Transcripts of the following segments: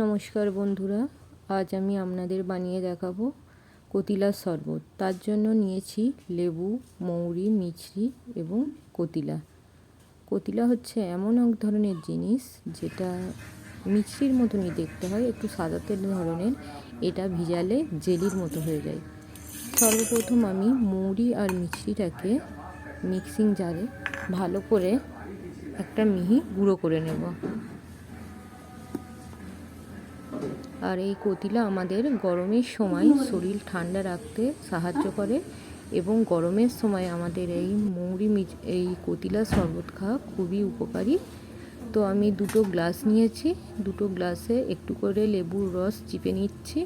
নমস্কার বন্ধুরা, আজ আমি আপনাদের বানিয়ে দেখাবো কতিলার শরবত। তার জন্য নিয়েছি লেবু, মৌরি, মিছরি এবং কতিলা। কতিলা হচ্ছে এমন এক ধরনের জিনিস যেটা মিছরির মতনই দেখতে হয়, একটু সাদাতে ধরনের। এটা ভিজালে জেলির মতো হয়ে যায়। সর্বপ্রথম আমি মৌরি আর মিছরিটাকে মিক্সিং জারে ভালো করে একটা মিহি গুঁড়ো করে নেব। আর এই কতিলা আমাদের গরমের সময় শরীর ঠান্ডা রাখতে সাহায্য করে এবং গরমের সময় আমাদের এই কতিলা শরবত খাওয়া খুবই উপকারী। তো আমি দুটো গ্লাস নিয়েছি, দুটো গ্লাসে একটু করে লেবুর রস চিপে নিচ্ছি।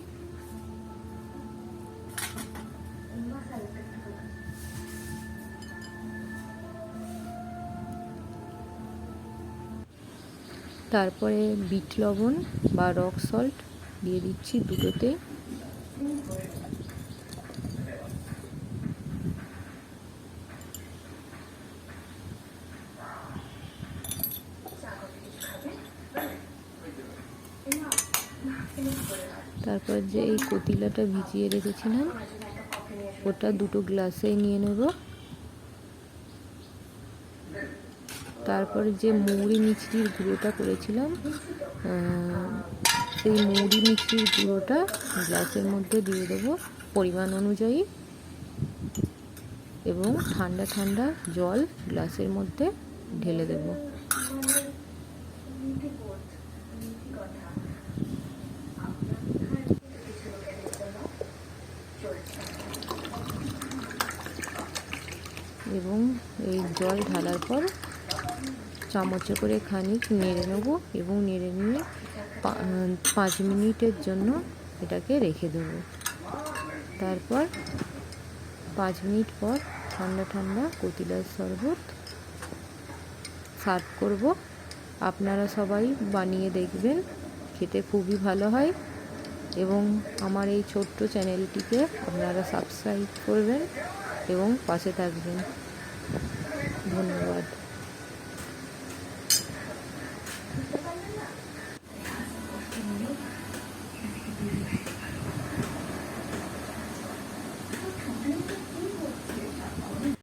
তারপরে বিট লবণ বা রক সল্ট দিয়ে দিচ্ছি দুটোতে। তারপর যে এই কতিলাটা ভিজিয়ে রেখেছিলাম ওটা দুটো গ্লাসে নিয়ে নেব। তারপরে যে মৌরি মিছরির গুঁড়োটা করেছিলাম সেই মৌরি মিছরির গুঁড়োটা গ্লাসের মধ্যে দিয়ে দেবো পরিমাণ অনুযায়ী, এবং ঠান্ডা ঠান্ডা জল গ্লাসের মধ্যে ঢেলে দেব। এবং এই জল ঢালার পর চামচে করে খানিক নেড়ে নেব এবং নেড়ে নিয়ে 5 মিনিটের জন্য এটাকে রেখে দেব। তারপর 5 মিনিট পর ঠান্ডা ঠান্ডা কতিলার শরবত সার্ভ করব। আপনারা সবাই বানিয়ে দেখবেন, খেতে খুবই ভালো হয়। এবং আমার এই ছোট্ট চ্যানেলটিকে আপনারা সাবস্ক্রাইব করবেন এবং পাশে থাকবেন। ধন্যবাদ।